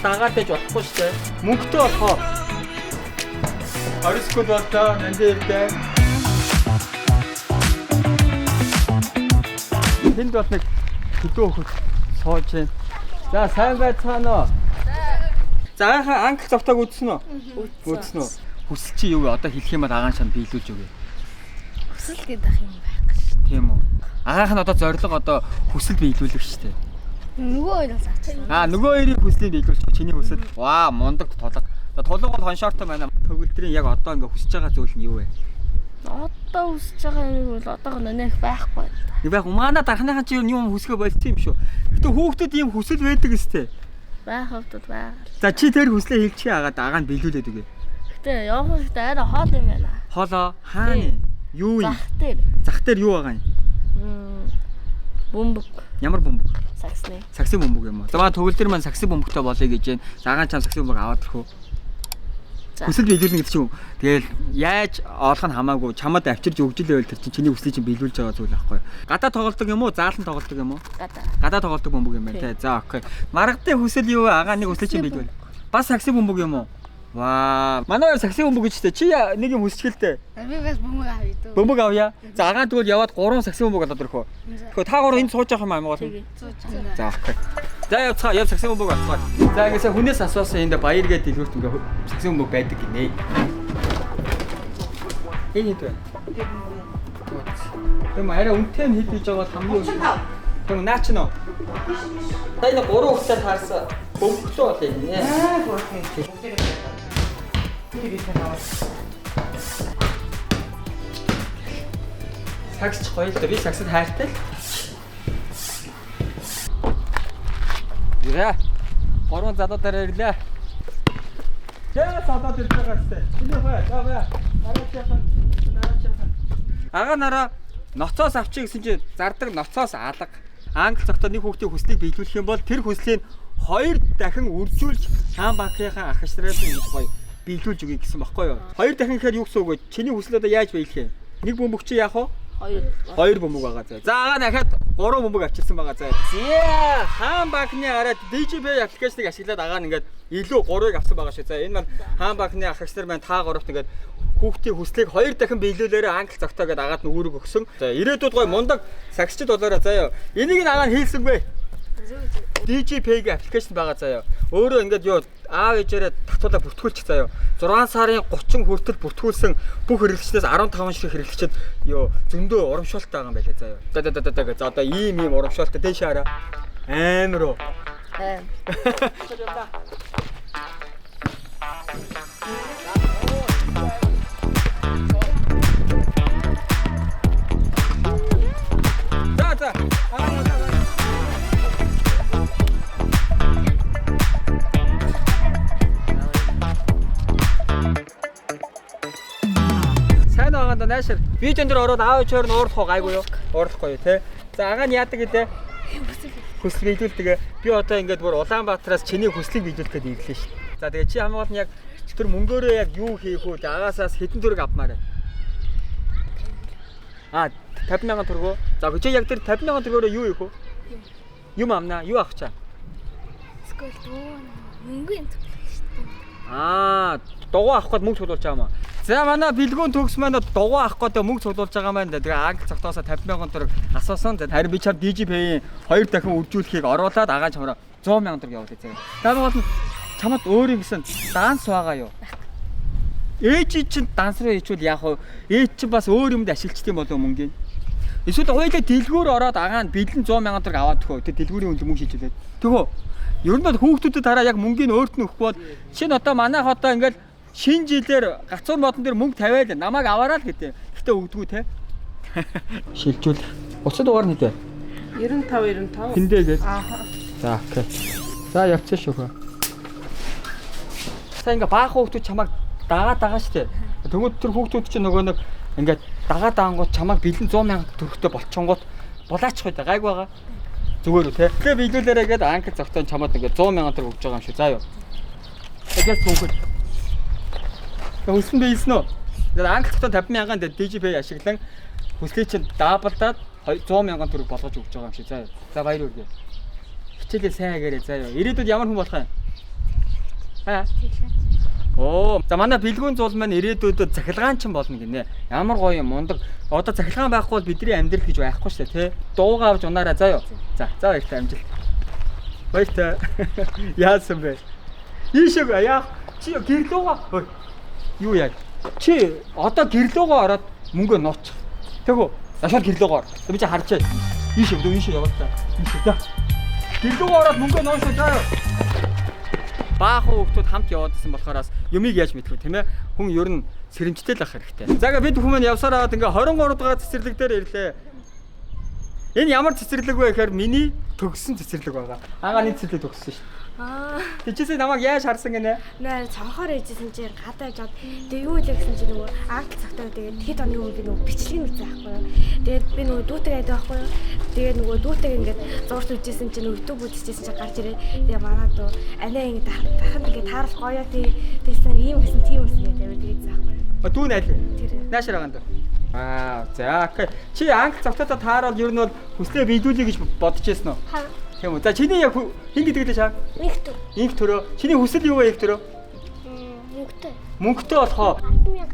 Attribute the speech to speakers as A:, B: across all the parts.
A: дагаад байж болохгүй шүү дээ. Мөнгөтэй болохоо. Орисгод болтоо нандирдээ. Тэнд бол нэг хөдөө хөл сууж байна. За сайн байцгаана уу? За анх завтаг үзсэн үү? Үзсэн үү? Хүсэл чи юу вэ? Одоо хэлэх юм бол агаан шан биелүүлж өгье.
B: Хүсэл гэдэг ах юм байх гэж.
A: Тийм үү? Агаах нь одоо зориг одоо хүсэл биелүүлэх шүү дээ.
B: Нөгөө хоёр бол заачихсан.
A: Нөгөө хоёрын хүслийг биелүүлчих. Чиний хүсэл. Ваа, мундаг тулга. За тулга бол хоншоортой байна. Төгөлдрийн яг одоо ингээ хүсэж байгаа зүйл нь юу вэ?
B: Одоо хүсэж байгаа юм бол одоогоо нэх байхгүй.
A: Нэг байх умаана дарахныхан чи юм хүсгээ болцсон юм шүү. Гэтэ хүүхдэд ийм хүсэл байдаг өстэй.
B: Байх хөвдөд байгаа.
A: За чи тэр хүслээ хэлчихээ агаад агаа нь биелүүлээд үгүй.
B: Гэтэ явах хэрэгтэй арай хоол юм байна.
A: Хоолоо хаана? Юу юм?
B: Зах дээр.
A: Зах дээр юу байгаа юм?
B: Бөмбөг.
A: Ямар бөмбөг?
B: Саксны.
A: Саксын бөмбөг юм уу? За төгөлдөр маань саксын бөмбөгтэй болъё гэж байна. Агаан чам саксын бөмбөг аваад ирэх үү? Хүсэл биелүүлнэ гэдэг чинь тэгэл яаж олох нь хамаагүй чамд авчирж өгжлээ тэр чинь чиний хүслийг чинь биелүүлж байгаа зүйл байхгүй. Гадаа тоглолдог юм уу? Заалан тоглолдог юм уу? Гадаа тоглолдог бөмбөг юм байна те. За окей. Маргадын хүсэл юу вэ? Агаа нэг хүслийг чинь биелүүл. Бас саксын бөмбөг юм уу? Ваа. Манай хоёр саксын бөмбөг гэж чи нэг юм хүсчихэлтэй.
B: Би бас бөмбөг авъя дөө.
A: Бөмбөг авъя. За агаа тэгвэл яваад 3 саксын бөмбөг олоод ирэх үү? Тэгэхүү та гурав энд сууж байгаа юм аа гол. За окей. За яв саксын бөмбөг авцгаа. За ингэсээ хүнээс асуусан энд баяр гээд дэлгүүрт ингээ саксын бөмбөг байдаг гинэ. Энэ хэд вэ? Тэм арай үнэтэй нь хэд хийж байгаа бол хамгийн үнэтэй. Тэм наач нь. Та энэ 3 хүүхдээ таарсан бөмбөгтэй бол юм нэ. Саксч гоё л да. Би саксад хайртай л. Яа. Горон задаад ирлээ. Яа задаад ирж байгаа хэвчээ. Чиний бай. За бай. Ага нараа ноцоос авчиг гэсэн чинь зардаг ноцоос алга. Англи цогтой нэг хүүхдийн хүслийг биелүүлэх юм бол тэр хүслийг 2 дахин үржүүлж хаан банкынхаа ах агшраас ингэж гоё биелүүлж өгье гэсэн баггүй юу? 2 дахин гэхээр юу гэсэн үг вэ? Чиний хүсэл одоо яаж биелэх юм? Нэг бөмбөг чи яах вэ? 2 бөмбөг байгаа заа. За агаа дахиад 3 бөмбөг авчирсан байгаа заа. Зээ хаан банкны хараад DJP аппликейшнийг ашиглаад агаа нь ингээд илүү 3-ыг авсан байгаа шүү. За энэ маань хаан банкны ах агшар маань та 3-т ингээд хүүхдийн хүслийг 2 дахин биелүүлээрээ англи цогтой гэдээ агаад нь үүрэг өгсөн. За ирээдүйд гой мундаг сагсчд болоорой заяа. Энийг нь агаа нь хийлсэнгүй. DJP-гийн аппликейшн байгаа заяа. Өөрөө ингээд юу аав ээжээрээ татуулаа бүртгүүлчих заяа. 6 сарын 30 хүртэл бүртгүүлсэн бүх хэрэглэгчдээс 15 шиг хэрэглэгчд юу зөндөө урамшуулттай байгаа юм байлаа заяа. За одоо ийм урамшуулттай дэше хараа. Амар уу. За. Сайн байгаа да наашир. Видеон дээр ороод аав ээжээр нь уурлах гайгүй юу? Уурлахгүй тий. За агаа нь яадаг гэдэг хүсэл биелүүлдэг. Би одоо ингээд бүр Улаанбаатараас чиний хүслийг биелүүлэх гээд ирлээ шүү. За тэгээ чи хамгаалт нь яг тэр мөнгөөрөө яг юу хийх үү? Агаасаас хэдэн төгрөг авмаар вэ? 50,000 төгрөг. За чи яг тэр 50,000 төгрөгөөр юу хийх вэ? Юм амнаа, юу авах чаа?
B: Скол дөө мөнгөний төлөх шүү.
A: Дугуй авах гээд мөнгө цуглуулж байгаа юм аа. За манай бэлгүүн төгс маань дугуй авах гээд мөнгө цуглуулж байгаа маань. Тэгээ англи цогтоосоо 50,000 төгрөг асуусан. Харин би чам DJP-ийн 2 дахин үржүүлэхийг оруулаад агаа чамраа 100,000 төгрөг явуулъя заа. Та бол чамд өөрийн гэсэн данс байгаа юу? Ээж чинь данс руу хийчихвэл яах вэ? Ээж чинь бас өөр юмд ашиглчих юм болов мөнгөний. Эсвэл хоёулаа дэлгүүр ороод агаа нь бэлэн 100,000 төгрөг аваад төхөө. Тэр дэлгүүрийн үнэ мөнгө шийдүүлээд. Төгөө. Ер нь бол хүүхдүүдэд дараа яг мөнгөний өөрт нь өгөхгүй бол шинэ одоо манайх одоо ингээл шинэ жилээр гацуун модон дээр мөнгө тавиал намайг аваараа л гэдэг. Гэтэ өгдөггүй те. Шилжүүл. Уцад угаар нь хэдэ?
C: 95.
A: Тэндээ гээд. За окей. За явцсан шүүхэ. Та ингээ баах хүүхдүүд чамайг дагаа штэ. Тэгвэл тэр хүүхдүүд чинь нөгөө нэг ингээд дагаа даангууд чамайг бэлэн 100,000 төгрөгтэй болчихонгууд булаачих үү гайг байгаа. Зүгээр үү те. Тэгээ биелүүлээрээ гээд англи цогтой чамд ингээд 100,000 төгрөг өгж байгаа юм шүү. Заа юу. Тэгээс түнхэл. Хүссэн биелсэн үү? Тэгээд англи цогтой 50,000 дээр DJP ашиглан хүслийг чинь даблдаад 100,000 төгрөг болгож өгч байгаа юм шиг. За баяр үргээ. хичээлээ сайн хийгээрэй заяа. Ирээдүйд ямар хүн болох юм? Аа.
B: Тэглээ.
A: Оо, за манай бэлгүүн зул маань ирээдүйд захилгаанчин болно гинэ. Ямар гоё юм мундаг. Одоо захилгаан байхгүй бол бидний амьдрал гэж байхгүй шүү дээ, тэ. Дуугаа авч унаарай заяа. За баяртай амжилт. Баяртай. Яасан бэ? Ийшээ яах? Чи гэрлүүгээ. Юу яа? Чи одоо гэрлүүгээ ороод мөнгөө нуучих. Тэгвэл шууд гэрлүүгээ ор. Би чи харчаа. Ийшээ яваалтаа. Ийшээ за. Гэрлүүгээ ороод мөнгөө нуушаа заяа. Баах хүүхдүүд хамт яваадсан болохоорс юмыг яаж мэдэх вэ тийм ээ? Хүн ер нь сэрэмжтэй л ах хэрэгтэй. За ингээд бид хүмүүс явсараа ингээ 23 дугаар цэцэрлэг дээр ирлээ. Энэ ямар цэцэрлэг вэ гэхээр миний төгссөн цэцэрлэг байгаа. Агааны цэцэрлэг төгссөн шүү дээ. Тэжээсээ намайг яаж харсан гинэ?
B: Наа цонхоор ээжсэн чинь гадааж аваад тэгээ юу илээ гэсэн чинь нөгөө англи цагтаа тэгээд хэд оны өмнө би нөгөө бичлэг мэдсэн байхгүй юу. Тэгээд би нөгөө дүүтэйгээ байдаг байхгүй юу. Тэгээд нөгөө дүүтэйгээ ингээд зурж үзсэн чинь нөгөө YouTube үзчихсэн чинь гарч ирээ. Тэгээ манаа дөө анаа ингээд дахин ингээд таарал гоё тэгсэн ийм гэсэн тийм үсэн гэдэг тэгээд заахгүй юу.
A: Дүү найл.
B: Тэр.
A: Наашаар байгаа юм. За окей. Чи англи цагтаа таарал ер нь бол хүслээ биелүүлэе гэж бодож байсан уу? Тийм үү. За чиний яг хин гэдэг лээ шаа?
B: Мөнгөтэй.
A: Инх төрөө. Чиний хүсэл юу вэ инх төрөө?
B: Мөнгөтэй.
A: Мөнгөтэй болохоо
B: 10,000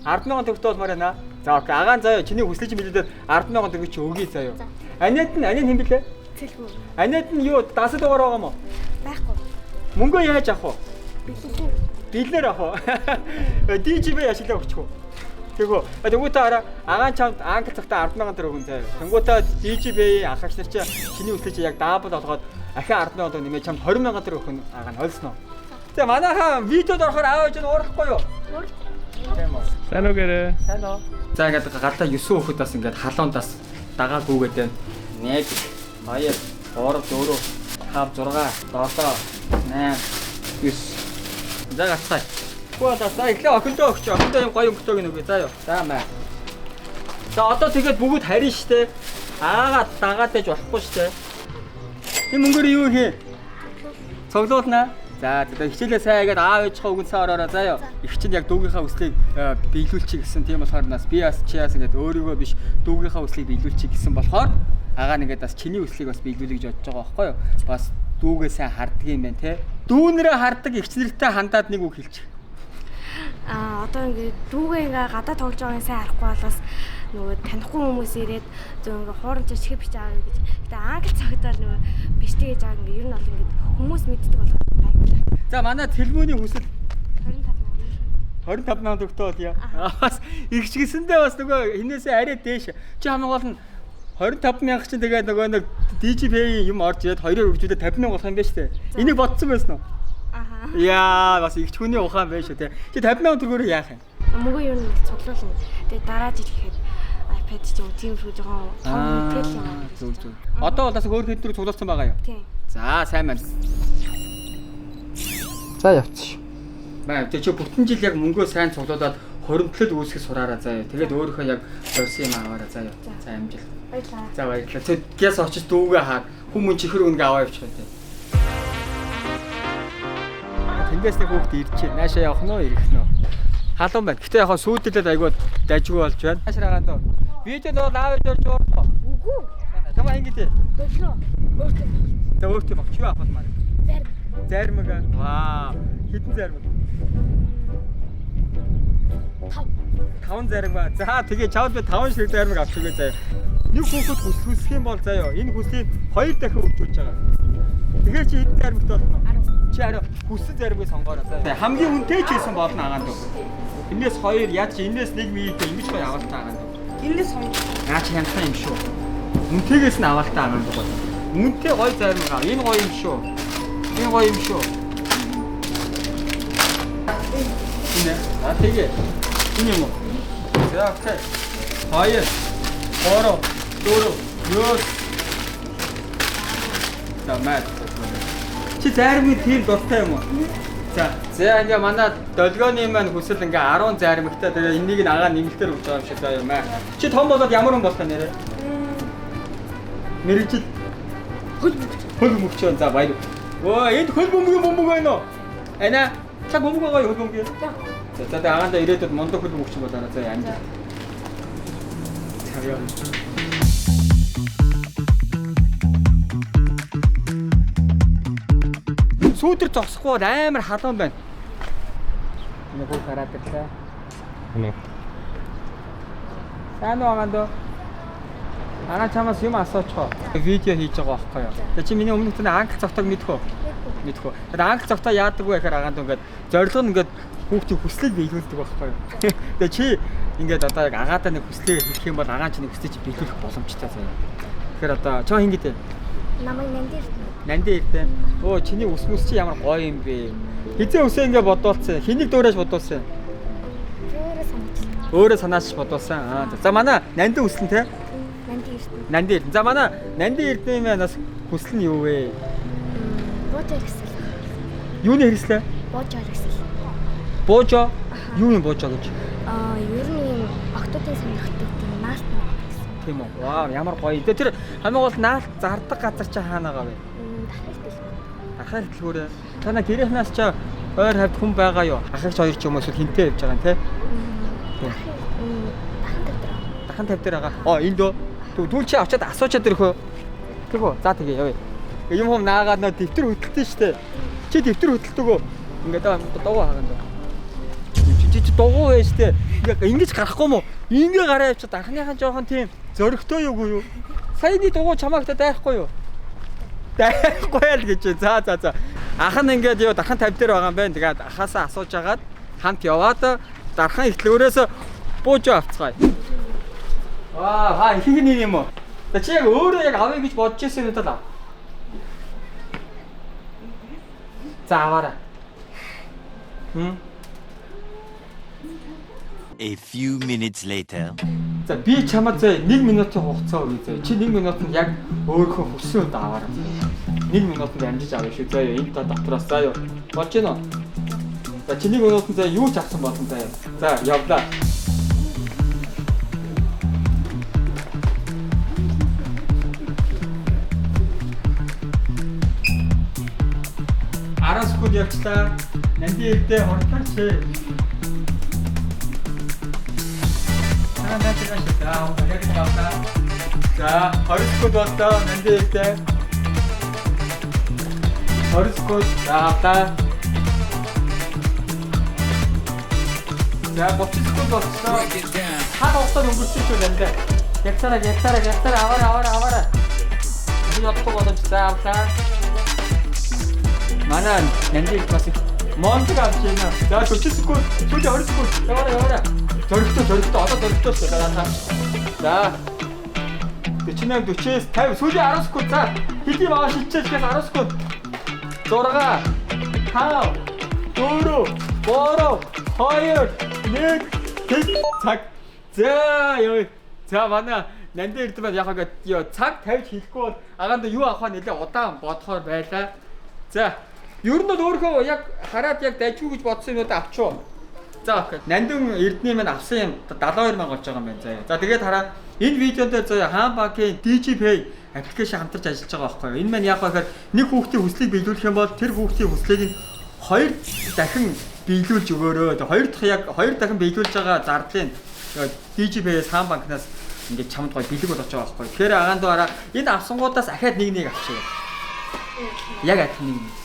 A: 10,000 төгрөгтэй болмоор байна. За окей. Агаан заяа чиний хүслэж билүүлээд 10,000 төгрөг чи өгье заяа. Анид нь хэн билээ?
B: Цэлгүй.
A: Анид нь юу дасал дугаар байгаа мó?
B: Байхгүй.
A: Мөнгөө яаж авах вэ?
B: Билээ.
A: Билнэр авах уу? DJB яшилаа өгчих үү? Тэгвэл араа агаан чамд англи цагтаа 10,000 төгрөг өгөн заяа. Тэнгуутаа DJB ахагч нар чи чиний хүслэж яг даабл болгоод ахин 10,000 төгрөг нэмээ чамд 20,000 төгрөг өгөх агаан ойлсноо. За манайхаа видеод орохоор аавч нь уурахгүй юу? Тийм үү.
D: Сайн уу гэрээ?
A: Сайн уу. За ингээд гадаа 9 хүүхэдээс ингээд халуундаас дагаад гүгээд байна. 1 2 3 4 5 6 7 8 9. За гацгаая. За эхлээ охиндоо өгч. Охиндоо юм гоё өнгөтэйг нүгэ. За юу. За маа. За одоо тэгээд бүгд харин штэ. Аагаад дагаад байж болохгүй штэ. Энэ мөнгөөр юу хий? Цоглуулнаа. За тэгээд хичээлээ сайн хийгээд аав ээжийнхээ үгэнсээ ороороо заа юу. Их чинь яг дүүгийнхаа хүслийг биелүүлчих гэсэн тийм болохоор нас би бас чи яас ингээд өөрийгөө биш дүүгийнхаа хүслийг биелүүлчих гэсэн болохоор агаа нэгээд бас чиний хүслийг бас биелүүлэх гэж бодож байгаа байхгүй юу? Бас дүүгээ сайн харддаг юм байна те. Дүүнэрээ харддаг ихчнэртэй хандаад нэг үг хэлчих.
B: Одоо ингээд дүүгээ ингээ гадаа тоглож байгааг сайн харахгүй болоос нөгөө танихгүй хүмүүс ирээд зөв ингээ хуурамч чихэ бич аа гэж. Гэтэ англи цагтаа нөгөө бичтэй гэж байгаа ингээ ер нь бол ингээ хүмүүс мэддэг болгоо.
A: За манай Тэлмөний хүсэл
B: 25,000.
A: 25,000 төгрөгтэй болъё. Бас ихч гисэндээ бас нөгөө хинээсээ арай дээш. Чи хамгийн гол нь 25,000 чинь тэгээд нөгөө нэг DJP юм орж ирээд хоёроор өгчүүдэд 50,000 болох юм байна шүү дээ. Энийг бодсон байсан уу?
B: Аха.
A: Яа, бас ихч хүний ухаан байна шүү дээ. Чи 50,000 төгрөгөөр яах юм?
B: Мөнгө юу нэг цуглуулна. Тэгээд дараа жил гэхэд iPad ч юм тийм шүү жоохон том тэл юм.
A: Зөв. Одоо бол бас өөр хэдүүр цуглуулсан байгаа юу?
B: Тийм.
A: За, сайн байна. За явчих. Баа, чи бүтэн жил яг мөнгөө сайн цуглуулад хоримтлол үүсгэх сураараа заа. Тэгээд өөрийнхөө яг зорьсон юм аваараа заа. За амжилт.
B: Баярлалаа.
A: За баярлалаа. Тэг гяс очиж дүүгээ хаад хүмүүс чихэр үнгээ аваа явчих үү. Тэнгээс нэг хүүхд ирчихээ. Наашаа явах нь уу, ирэх нь үү? Халуун байна. Гэтэ яг сүйдэлээд айгууд дажгүй болж байна. Наашаа хагаад дөө. Видеод бол аавч орж уурахгүй.
B: Үгүй.
A: Тамаа ингэдэ.
B: Боллоо. Өөртөө.
A: За өөртөө баг чи авах маа.
B: Зарим.
A: Зармаг. Ваа. Хэдэн зармаг? 5 зармаг ба. За тэгээ чавд би 5 шиг зармаг авчихъя заяа. Нэг хүүхэд хүсэх юм бол заяа. Энэ хүслийг 2 дахин өгчүүлж байгаа. Тэгэхээр чи хэдэн зармагтай болно? 10. Чи хараа хүссэн зармыг сонгоороо заяа. Хамгийн үнэтэй ч байсан болно агаан дөө. Энээс 2 яаж чи энээс 1 минутэ ингэж гоё авалтаа агаан дөө.
C: Энээс 2.
A: Наа чи хяналтаа юм шүү. Үнэтэйгээс нь авалтаа агаан дөө. Үнэтэй гоё зармаг аа. Энэ гоё юм шүү. Энэ гоё юм шүү. Энэ тэгээ. Энэ юм уу? За окей. 2 3 4 9. За мат. Чи зармын тийм дуртай юм уу? За ингээ манай долгионы маань хүсэл ингээ 10 зармигтай тэгээ энийг нь агаа нэмэлтээр өгч байгаа юм шиг заа юм аа. Чи том болоод ямар хүн болох вэ нэрэ? Мэрэгжил хөл мөвчөө за баяр. Оо энд хөл бөмбөг байна уу? Ана чаг бөмбөг байгаа хөл бөмбөг. За агаанда ирээдүйд мундаг хөл мөвч болоо за амжилт. За яа. сүүдэр зогсохгүй амар халуун байна. Энэ хөл хараад ирлээ.
D: Хэмээ.
A: Сайн уу агаандөө? Ага чамаас юм асуучихоо. Видео хийж байгаа байхгүй юу? Тэгээ чи миний өмнөх нь англи цогтойг мэдхүү? Мэдхүү. Тэгээ англи цогтой яадаг вэ гэхээр агаанд ингээд зорилго нь ингээд хүүхдийн хүслийг биелүүлдэг байхгүй юу? Тэгээ чи ингээд одоо яг агаадаа нэг хүслээ хэлэх юм бол агаан чи нэг хүслийг биелүүлэх боломжтой заяа. Тэгэхээр одоо чоо хин гэдэг.
B: Намайг нандир.
A: Нандин ирдэ. Оо чиний ус мөс чи ямар гоё юм бэ? Хизээ үсээ ингээд бодуулсан. Хэнийг дөөрөөж бодуулсан? Өөрөө санаач бодуулсан. За манай нандин үслэн те? Нандин ирдэ. За манай нандин ирдэмээс хүсэл нь юу вэ?
B: Боожо хэрэгсэл.
A: Юуны хэрэгслээ?
B: Боожо хэрэгсэл.
A: Боожо? Юу юм боожо гэж?
B: Ер нь октодын сонирхдаг тийм наалт гэсэн.
A: Тийм үү. Вау, ямар гоё. Тэр хамгийн гол наалт зардаг газар чи хаана байгаа вэ? Ахаар хэлгүүрээ. Танаа гэрээхнаас чи ойр хавьд хүн байгаа юу? Ахагч хоёр ч юм уу хинтээ явж байгаа юм те? Дахан тавь дээр байгаа. Энд дөө. Түл чи очиад асуучаад ирэх үү? Тэгвэл за тэгээ явъя. Юм хум наагаад нөө дэвтэр хөдөлтөө штэ. Чи дэвтэр хөдөлтөг үү? Ингээд дуугаа хааганд. Чи дуугаа вэ штэ. Ингэж гарахгүй мó? Ингээ гараа явчихад анхныхан жоохон тийм зөрөгтэй юугүй юу? Саяны дуугаа чамаагтаа дайхгүй юу? Дайхгүй ял гэж. За. Ах нь ингээд юу дархан тавь дээр байгаа юм байна. Тэгээд ахаасаа асууж агаад хамт яваад дархан ихтлөөрөөс буужоо авцгаая. Хин юм уу? Чи яг өөрөө яг авъя гэж бодож ирсэн юм даа. За аваарай.
E: A few minutes later.
A: За би чамд 1 минутын хугацаа өгье зөө. Чи 1 минутанд яг өөрийнхөө хүссэн удаа аваарай. 1 минутанд амжиж авъя шүү зөө. Энд дотроос заа юу. Болж гинэ үү? За чи 1 минутанд заа юу ч авсан болно заа. За явлаа. Секунд явчлаа. Нандин ирдэ хурдтай чи. Нандин ирдэ. За 20 секунд боллоо. Нандин ирдэ. 20 секунд. За 30 секунд боллоо. Хаад хугацаа өнгөрсөн шүү нандин. Ягтараа аваарай. Би яддаг боломжтой авлаа. Манай нандин бас монтог авч байна. За 40 секунд, сүүлийн 20 секунд. Яваарай. Зоригтой одоо зоригтой шүү дараа. За 48 40-с 50 сүүлийн 10 секунд. За хэдий баа шилжиж гээд 10 секунд. 6 5 4 3 2 1 цаг. За ёо. За манай нандин ирдэ байна. Яг ингээд цаг тавьж хэлэхгүй бол агаанда юу авах вэ нэлээ удаан бодохоор байлаа. За ер нь бол өөрөө яг хараад яг дайггүй гэж бодсон юмудаа авчуу. За нандин эрдний маань авсан юм 72 мянга болж байгаа юм байна. За тэгээд хараа энэ видеонд зөө хаан банкын DigiPay аппликейшн хамтарч ажиллаж байгаа байхгүй юу? Энэ маань яг байхаар нэг хүүхдийн хүслийг биелүүлэх юм бол тэр хүүхдийн хүслийг нь 2 дахин биелүүлж өгөөрөө. Тэгээд 2 дахин биелүүлж байгаа зардлыг DigiPay-с хаан банкнаас ингээд чамд гоё бэлэг болгож байгаа байхгүй юу? Тэгэхээр агаандаараа энэ авсангуудаас ахаад нэг авчихъя. Яг адилхан нэг.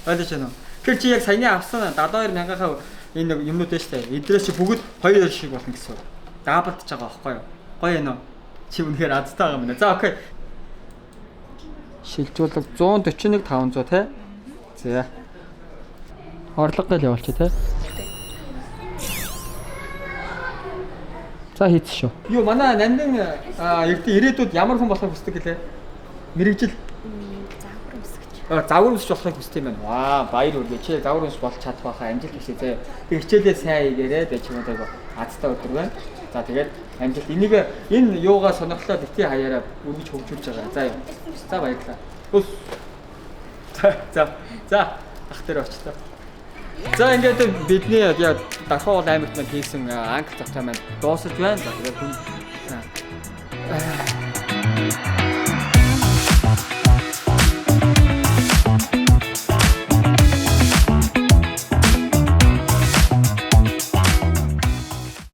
A: Ойлгож байна уу? Тэр чи яг саяны авсан 72 мянгийнхаа энэ юмнууд ээ штэ. Эдрээс чи бүгд 2 шиг болно гэсэн. Даблдж байгаа байхгүй юу? Гоё ээ нөө. Чи үнэхээр азтай байгаа юм байна. За окей. Шилжүүлэг 141 500 те. За. Орлого гэл явуулчих те. За хийц шүү. Юу манай нандин ирээдүйд ямар хүн болохыг хүсдэг гэлээ? Мэргэжил загвар өмсөж болохыг хүсдэг юм байна. Ваа, баяр хүргэе. Чи загвар өмсөж болж чадах байхаа амжилт хүсье зөө. Тэг хичээлээ сайн хийгээрэй. Тэг чи надад азтай өдөр байна. За тэгээд амжилт. Энэ юугаа сонирхлоо бити хаяараа өргөж хөгжүүлж байгаа. За юу. За баярлалаа. Үс. За. Ах дээр очлоо. За ингээд бидний яг Дахуул аймагт маань хийсэн англи цогтой маань дуусаж байна. За тэгээд хүн